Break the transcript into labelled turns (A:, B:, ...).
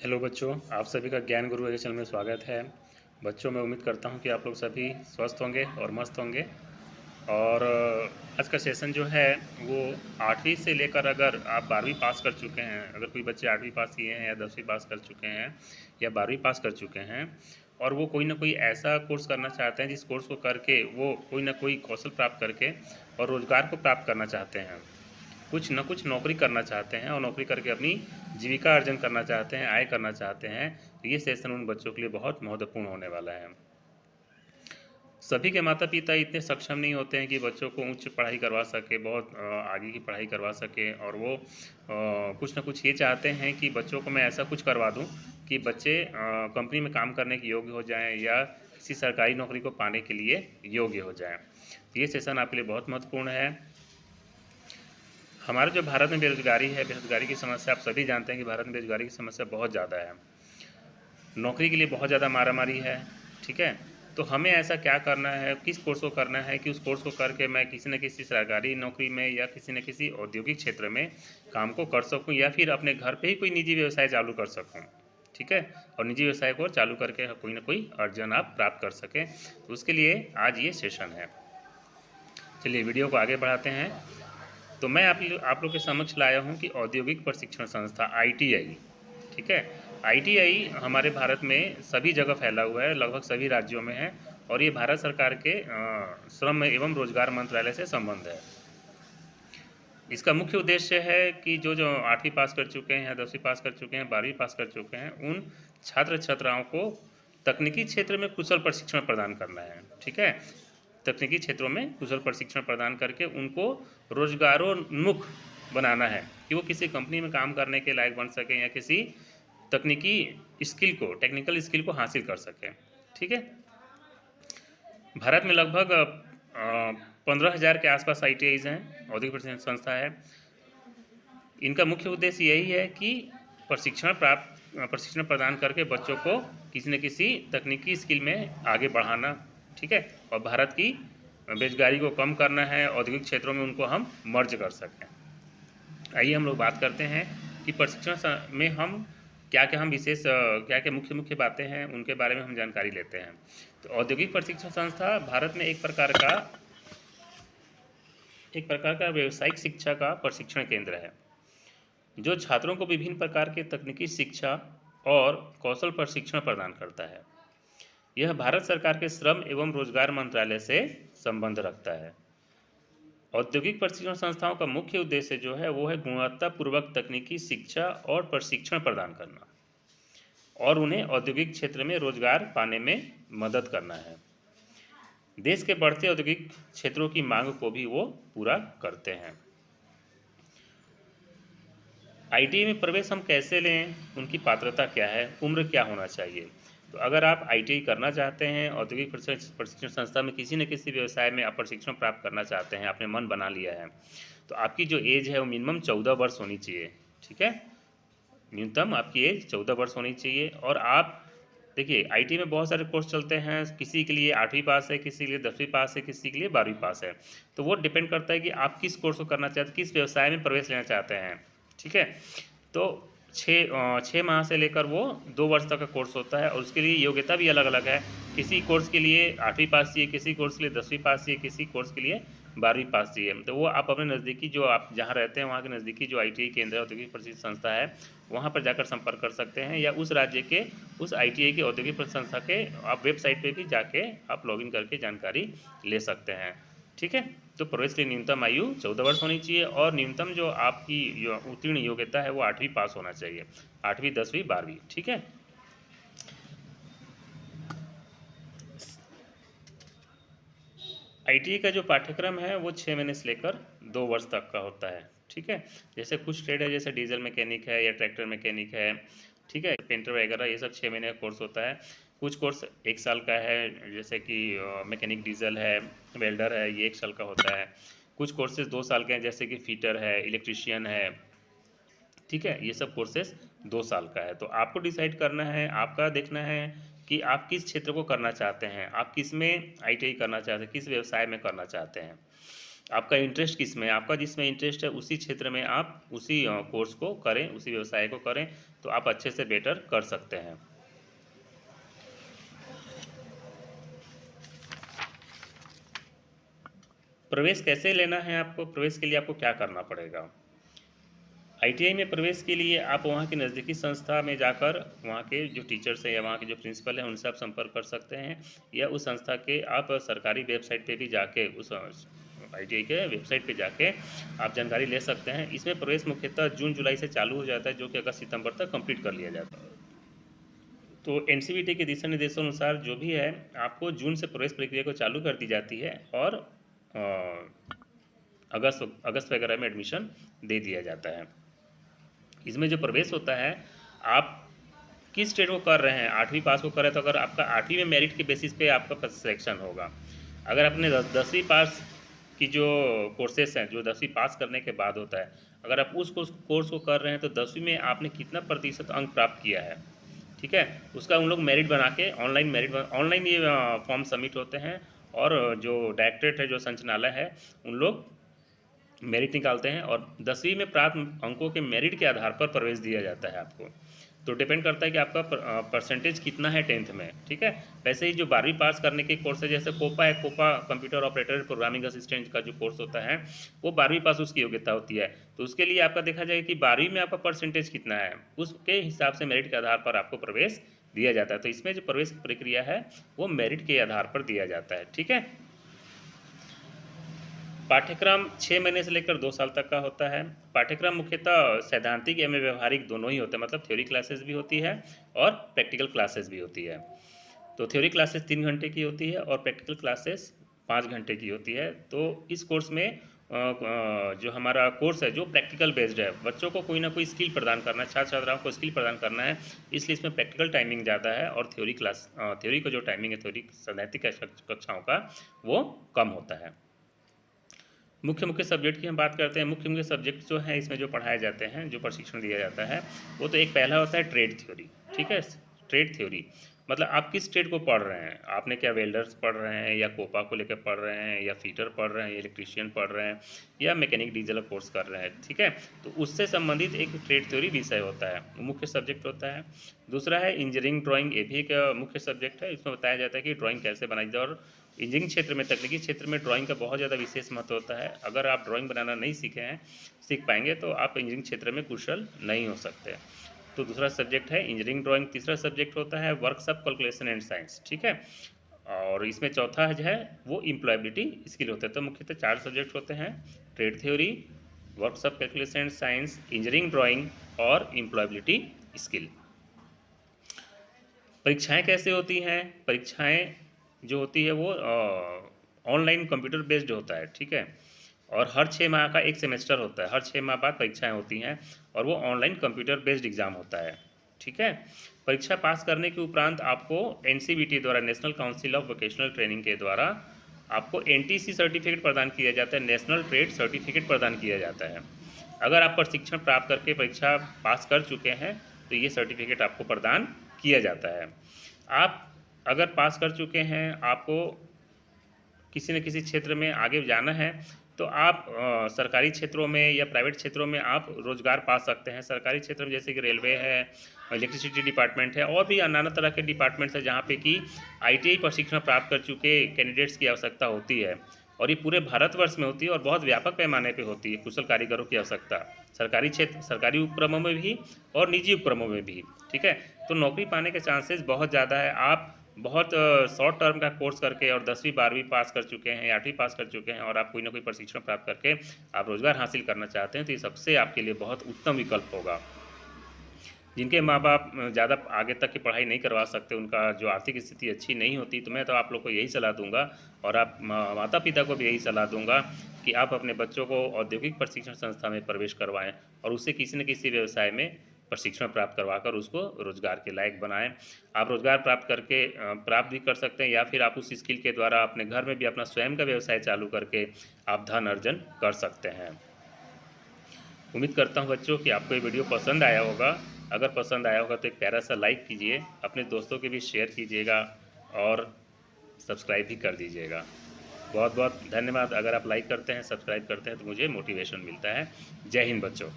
A: Hello बच्चों, आप सभी का ज्ञान गुरु के चैनल में स्वागत है। बच्चों, मैं उम्मीद करता हूं कि आप लोग सभी स्वस्थ होंगे और मस्त होंगे। और आज का सेशन जो है वो 8वीं से लेकर, अगर आप 12वीं पास कर चुके हैं, अगर कोई बच्चे 8वीं पास किए हैं या 10वीं पास कर चुके हैं या 12वीं पास कर चुके हैं और वो कोई ना कोई ऐसा कोर्स करना चाहते हैं जिस कोर्स को करके वो कोई ना कोई कौशल प्राप्त करके और रोज़गार को प्राप्त करना चाहते हैं, कुछ न कुछ नौकरी करना चाहते हैं और नौकरी करके अपनी जीविका अर्जन करना चाहते हैं, आय करना चाहते हैं, तो ये सेशन उन बच्चों के लिए बहुत महत्वपूर्ण होने वाला है। सभी के माता पिता इतने सक्षम नहीं होते हैं कि बच्चों को उच्च पढ़ाई करवा सके, बहुत आगे की पढ़ाई करवा सके, और वो कुछ न कुछ ये चाहते हैं कि बच्चों को मैं ऐसा कुछ करवा दूं कि बच्चे कंपनी में काम करने के योग्य हो जाएं या किसी सरकारी नौकरी को पाने के लिए योग्य हो जाएं। तो ये सेशन आपके लिए बहुत महत्वपूर्ण है। हमारे जो भारत में बेरोजगारी है, बेरोजगारी की समस्या आप सभी जानते हैं कि भारत में बेरोजगारी की समस्या बहुत ज़्यादा है। नौकरी के लिए बहुत ज़्यादा मारामारी है, ठीक है। तो हमें ऐसा क्या करना है, किस कोर्स को करना है कि उस कोर्स को करके मैं किसी न किसी सरकारी नौकरी में या किसी न किसी औद्योगिक क्षेत्र में काम को कर सकूं, या फिर अपने घर पे ही कोई निजी व्यवसाय चालू कर सकूं, ठीक है। और निजी व्यवसाय को चालू करके कोई ना कोई अर्जन आप प्राप्त कर सकें, तो उसके लिए आज ये सेशन है। चलिए वीडियो को आगे बढ़ाते हैं। तो मैं आप लोग के समक्ष लाया हूं कि औद्योगिक प्रशिक्षण संस्था ITI, ठीक है। ITI हमारे भारत में सभी जगह फैला हुआ है, लगभग सभी राज्यों में है, और ये भारत सरकार के श्रम एवं रोजगार मंत्रालय से संबंध है। इसका मुख्य उद्देश्य है कि जो 8वीं पास कर चुके हैं, 10वीं पास कर चुके हैं, 12वीं पास कर चुके हैं, उन छात्र छात्राओं को तकनीकी क्षेत्र में कुशल प्रशिक्षण प्रदान करना है, ठीक है। तकनीकी क्षेत्रों में कुशल प्रशिक्षण प्रदान करके उनको रोजगारोन्मुख बनाना है कि वो किसी कंपनी में काम करने के लायक बन सकें या किसी तकनीकी स्किल को, टेक्निकल स्किल को हासिल कर सकें, ठीक है। भारत में लगभग 15,000 के आसपास ITIs हैं, औद्योगिक प्रशिक्षण संस्था है। इनका मुख्य उद्देश्य यही है कि प्रशिक्षण प्रदान करके बच्चों को किसी न किसी तकनीकी स्किल में आगे बढ़ाना, ठीक है, और भारत की बेरोजगारी को कम करना है, औद्योगिक क्षेत्रों में उनको हम मर्ज कर सकें। आइए हम लोग बात करते हैं कि प्रशिक्षण में हम क्या क्या क्या मुख्य बातें हैं, उनके बारे में हम जानकारी लेते हैं। तो औद्योगिक प्रशिक्षण संस्था भारत में एक प्रकार का व्यावसायिक शिक्षा का प्रशिक्षण केंद्र है, जो छात्रों को विभिन्न प्रकार के तकनीकी शिक्षा और कौशल प्रशिक्षण प्रदान करता है। यह भारत सरकार के श्रम एवं रोजगार मंत्रालय से संबंध रखता है। औद्योगिक प्रशिक्षण संस्थाओं का मुख्य उद्देश्य जो है वो है गुणवत्तापूर्वक तकनीकी शिक्षा और प्रशिक्षण प्रदान करना और उन्हें औद्योगिक क्षेत्र में रोजगार पाने में मदद करना है। देश के बढ़ते औद्योगिक क्षेत्रों की मांग को भी वो पूरा करते हैं। ITI में प्रवेश हम कैसे लें, उनकी पात्रता क्या है, उम्र क्या होना चाहिए। तो अगर आप ITI करना चाहते हैं, औद्योगिक प्रशिक्षण संस्था में किसी न किसी व्यवसाय में आप प्रशिक्षण प्राप्त करना चाहते हैं, आपने मन बना लिया है, तो आपकी जो एज है वो मिनिमम 14 वर्ष होनी चाहिए, ठीक है। न्यूनतम आपकी एज 14 वर्ष होनी चाहिए। और आप देखिए ITI में बहुत सारे कोर्स चलते हैं, किसी के लिए 8वीं पास है, किसी के लिए 10वीं पास है, किसी के लिए 12वीं पास है। तो वो डिपेंड करता है कि आप किस कोर्स को करना चाहते हैं, किस व्यवसाय में प्रवेश लेना चाहते हैं, ठीक है। तो 6 माह से लेकर वो 2 वर्ष तक का कोर्स होता है, और उसके लिए योग्यता भी अलग अलग है। किसी कोर्स के लिए 8वीं पास चाहिए, किसी कोर्स के लिए 10वीं पास चाहिए, किसी कोर्स के लिए 12वीं पास चाहिए। तो वो आप अपने नज़दीकी, जो आप जहाँ रहते हैं वहाँ के नज़दीकी जो ITI केंद्र औद्योगिक प्रशिक्षण संस्था है, वहाँ पर जाकर संपर्क कर सकते हैं, या उस राज्य के उस ITI के औद्योगिक प्रशिक्षण संस्था के आप वेबसाइट पर भी जाके आप लॉगिन करके जानकारी ले सकते हैं, ठीक है। तो प्रवेश के लिए न्यूनतम आयु 14 वर्ष होनी चाहिए, और न्यूनतम जो आपकी उत्तीर्ण योग्यता है वो 8वीं पास होना चाहिए, 8वीं 10वीं 12वीं, ठीक है। ITI का जो पाठ्यक्रम है वो 6 महीने से लेकर 2 वर्ष तक का होता है, ठीक है। जैसे कुछ ट्रेड है, जैसे डीजल मैकेनिक है या ट्रैक्टर मैकेनिक है, ठीक है, पेंटर वगैरह, ये सब 6 महीने का कोर्स होता है। कुछ कोर्स 1 साल का है, जैसे कि मैकेनिक डीजल है, वेल्डर है, ये 1 साल का होता है। कुछ कोर्सेज 2 साल के हैं, जैसे कि फिटर है, इलेक्ट्रीशियन है, ठीक है, ये सब कोर्सेज 2 साल का है। तो आपको डिसाइड करना है, आपका देखना है कि आप किस क्षेत्र को करना चाहते हैं, आप किस में ITI करना चाहते हैं, किस व्यवसाय में करना चाहते हैं। आपका इंटरेस्ट किस में है, आपका जिसमें इंटरेस्ट है उसी क्षेत्र में आप उसी कोर्स को करें, उसी व्यवसाय को करें, तो आप अच्छे से बेटर कर सकते हैं। प्रवेश कैसे लेना है आपको, प्रवेश के लिए आपको क्या करना पड़ेगा। ITI में प्रवेश के लिए आप वहाँ की नज़दीकी संस्था में जाकर वहाँ के जो टीचर्स हैं या वहाँ के जो प्रिंसिपल हैं उनसे आप संपर्क कर सकते हैं, या उस संस्था के आप सरकारी वेबसाइट पे भी जाके उस ITI के वेबसाइट पे जाके आप जानकारी ले सकते हैं। इसमें प्रवेश मुख्यतः जून जुलाई से चालू हो जाता है, जो कि अगस्त सितंबर तक कंप्लीट कर लिया जाता है। तो NCVT के दिशा निर्देशों अनुसार जो भी है आपको जून से प्रवेश प्रक्रिया को चालू कर दी जाती है और अगस्त वगैरह में एडमिशन दे दिया जाता है। इसमें जो प्रवेश होता है, आप किस स्टेट को कर रहे हैं, 8वीं पास को कर रहे हैं, तो अगर आपका 8वीं में मेरिट के बेसिस पे आपका सिलेक्शन होगा। अगर आपने 10वीं पास की जो कोर्सेस हैं, जो 10वीं पास करने के बाद होता है, अगर आप उस कोर्स को कर रहे हैं तो 10वीं में आपने कितना प्रतिशत अंक प्राप्त किया है, ठीक है, उसका उन लोग मेरिट बना के ऑनलाइन ये फॉर्म सबमिट होते हैं, और जो डायरेक्टरेट है, जो संचालय है, उन लोग मेरिट निकालते हैं और 10वीं में प्राप्त अंकों के मेरिट के आधार पर प्रवेश दिया जाता है आपको। तो डिपेंड करता है कि आपका परसेंटेज कितना है 10th में, ठीक है। वैसे ही जो 12वीं पास करने के कोर्स है, जैसे कोपा है, COPA computer operator programming assistant का जो कोर्स होता है, वो 12वीं पास उसकी योग्यता होती है। तो उसके लिए आपका देखा जाए कि 12वीं में आपका परसेंटेज कितना है, उसके हिसाब से मेरिट के आधार पर आपको प्रवेश दिया जाता है। तो इसमें जो प्रवेश प्रक्रिया है वो मेरिट के आधार पर दिया जाता है, ठीक है। पाठ्यक्रम 6 महीने से लेकर 2 साल तक का होता है। पाठ्यक्रम मुख्यतः सैद्धांतिक एवं व्यवहारिक दोनों ही होते हैं, मतलब थ्योरी क्लासेस भी होती है और प्रैक्टिकल क्लासेस भी होती है। तो थ्योरी क्लासेस 3 घंटे की होती है और प्रैक्टिकल क्लासेस 5 घंटे की होती है। तो इस कोर्स में जो हमारा कोर्स है जो प्रैक्टिकल बेस्ड है, बच्चों को कोई ना कोई स्किल प्रदान करना है, छात्र छात्राओं को स्किल प्रदान करना है, इसलिए इसमें प्रैक्टिकल टाइमिंग ज़्यादा है और थ्योरी का जो टाइमिंग है, थ्योरी सैद्धांतिक कक्षाओं का, वो कम होता है। मुख्य सब्जेक्ट की हम बात करते हैं। मुख्य सब्जेक्ट जो हैं इसमें जो पढ़ाए जाते हैं, जो प्रशिक्षण दिया जाता है, वो तो एक पहला होता है ट्रेड थ्योरी, ठीक है। ट्रेड थ्योरी मतलब आप किस ट्रेड को पढ़ रहे हैं, आपने क्या वेल्डर्स पढ़ रहे हैं, या कोपा को लेकर पढ़ रहे हैं, या फीटर पढ़ रहे हैं, या इलेक्ट्रीशियन पढ़ रहे हैं, या मैकेनिक डीजल कोर्स कर रहे हैं, ठीक है। तो उससे संबंधित एक ट्रेड थ्योरी विषय होता है, मुख्य सब्जेक्ट होता है। दूसरा है इंजीनियरिंग ड्राइंग, ये भी एक मुख्य सब्जेक्ट है। इसमें बताया जाता है कि ड्राइंग कैसे बनाई जाए, और इंजीनियरिंग क्षेत्र में, तकनीकी क्षेत्र में ड्राइंग का बहुत ज़्यादा विशेष महत्व होता है। अगर आप ड्राइंग बनाना नहीं सीख पाएंगे तो आप इंजीनियरिंग क्षेत्र में कुशल नहीं हो सकते। तो दूसरा सब्जेक्ट है इंजीनियरिंग ड्राइंग। तीसरा सब्जेक्ट होता है वर्कशॉप कैलकुलेशन एंड साइंस, ठीक है। और इसमें चौथा जो है वो एम्प्लॉयबिलिटी स्किल होता है। तो मुख्यतः 4 सब्जेक्ट होते हैं, trade theory, workshop calculation and science, engineering drawing और एम्प्लॉयबिलिटी स्किल। परीक्षाएं कैसे होती हैं, परीक्षाएं जो होती है वो ऑनलाइन कंप्यूटर बेस्ड होता है, ठीक है। और हर 6 माह का एक सेमेस्टर होता है, हर 6 माह बाद परीक्षाएं होती हैं और वो ऑनलाइन कंप्यूटर बेस्ड एग्ज़ाम होता है, ठीक है। परीक्षा पास करने के उपरांत आपको NCVT द्वारा, national council of vocational training के द्वारा आपको NTC सर्टिफिकेट प्रदान किया जाता है, नेशनल ट्रेड सर्टिफिकेट प्रदान किया जाता है। अगर आप प्रशिक्षण प्राप्त करके परीक्षा पास कर चुके हैं तो ये सर्टिफिकेट आपको प्रदान किया जाता है। आप अगर पास कर चुके हैं, आपको किसी न किसी क्षेत्र में आगे जाना है, तो आप सरकारी क्षेत्रों में या प्राइवेट क्षेत्रों में आप रोज़गार पा सकते हैं। सरकारी क्षेत्र में जैसे कि रेलवे है, इलेक्ट्रिसिटी डिपार्टमेंट है, और भी नाना तरह के डिपार्टमेंट्स हैं जहाँ पे कि ITI प्रशिक्षण प्राप्त कर चुके कैंडिडेट्स की आवश्यकता होती है, और ये पूरे भारतवर्ष में होती है और बहुत व्यापक पैमाने पे होती है कुशल कारीगरों की आवश्यकता, सरकारी क्षेत्र, सरकारी उपक्रमों में भी और निजी उपक्रमों में भी, ठीक है। तो नौकरी पाने के चांसेस बहुत ज़्यादा है। आप बहुत शॉर्ट टर्म का कोर्स करके और 10वीं 12वीं पास कर चुके हैं या 8वीं पास कर चुके हैं और आप कोई ना कोई प्रशिक्षण प्राप्त करके आप रोज़गार हासिल करना चाहते हैं, तो ये सबसे आपके लिए बहुत उत्तम विकल्प होगा। जिनके माँ बाप ज़्यादा आगे तक की पढ़ाई नहीं करवा सकते, उनका जो आर्थिक स्थिति अच्छी नहीं होती, तो मैं तो आप लोग को यही सलाह दूंगा, और आप माता पिता को भी यही सलाह दूंगा कि आप अपने बच्चों को औद्योगिक प्रशिक्षण संस्था में प्रवेश करवाएं और उससे किसी न किसी व्यवसाय में प्रशिक्षण प्राप्त करवाकर उसको रोज़गार के लायक बनाएं। आप रोज़गार प्राप्त भी कर सकते हैं, या फिर आप उस स्किल के द्वारा अपने घर में भी अपना स्वयं का व्यवसाय चालू करके आप धन अर्जन कर सकते हैं। उम्मीद करता हूँ बच्चों कि आपको ये वीडियो पसंद आया होगा। अगर पसंद आया होगा तो एक प्यारा सा लाइक कीजिए, अपने दोस्तों के भी शेयर कीजिएगा और सब्सक्राइब भी कर दीजिएगा। बहुत बहुत धन्यवाद। अगर आप लाइक करते हैं, सब्सक्राइब करते हैं तो मुझे मोटिवेशन मिलता है। जय हिंद बच्चों।